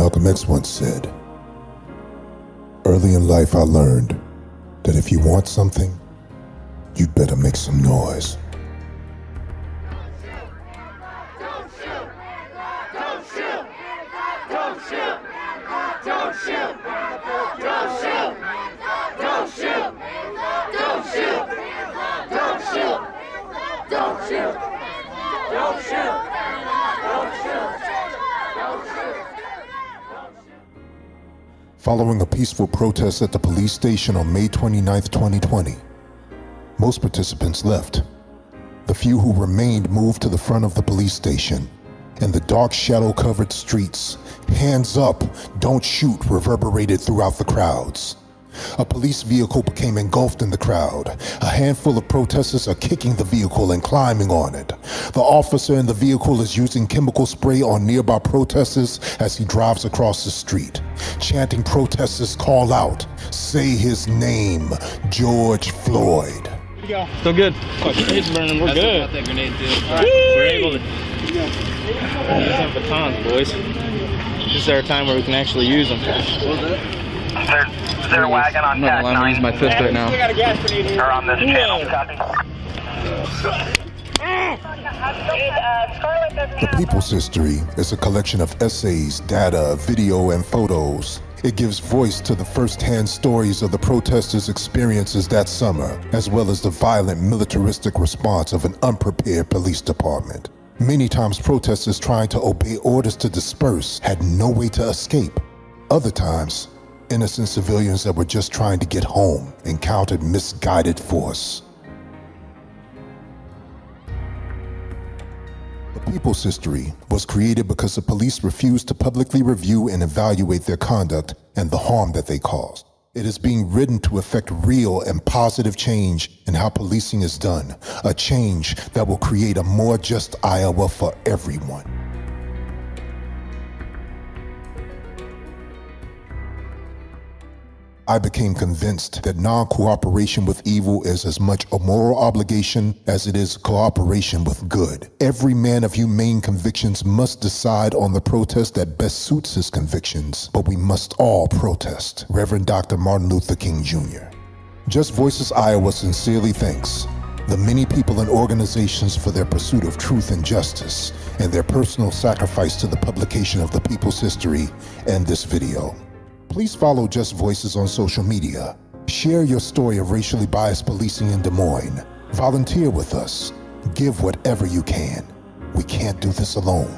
Malcolm X once said, "Early in life I learned that if you want something, you'd better make some noise." Following a peaceful protest at the police station on May 29, 2020, most participants left. The few who remained moved to the front of the police station. In the dark, shadow-covered streets, "Hands up, don't shoot" reverberated throughout the crowds. A police vehicle became engulfed in the crowd. A handful of protesters are kicking the vehicle and climbing on it. The officer in the vehicle is using chemical spray on nearby protesters as he drives across the street. Chanting protesters call out, "Say his name, George Floyd." Still good. Fuck, it's burning. We're good. About that grenade too. All right, we're able to use some batons, boys. This is our time where we can actually use them. Is there a wagon on I'm not use my fist right now. We got a gas grenade here. Or on this channel, copy. The People's History is a collection of essays, data, video, and photos. It gives voice to the first-hand stories of the protesters' experiences that summer, as well as the violent militaristic response of an unprepared police department. Many times protesters trying to obey orders to disperse had no way to escape. Other times, innocent civilians that were just trying to get home encountered misguided force. The People's History was created because the police refused to publicly review and evaluate their conduct and the harm that they caused. It is being written to effect real and positive change in how policing is done, a change that will create a more just Iowa for everyone. I became convinced that non-cooperation with evil is as much a moral obligation as it is cooperation with good. Every man of humane convictions must decide on the protest that best suits his convictions, but we must all protest. Reverend Dr. Martin Luther King Jr. Just Voices Iowa sincerely thanks the many people and organizations for their pursuit of truth and justice and their personal sacrifice to the publication of the People's History and this video. Please follow Just Voices on social media. Share your story of racially biased policing in Des Moines. Volunteer with us. Give whatever you can. We can't do this alone.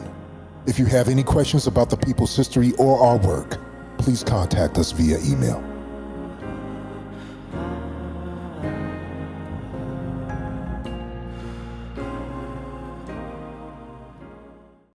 If you have any questions about the People's History or our work, please contact us via email.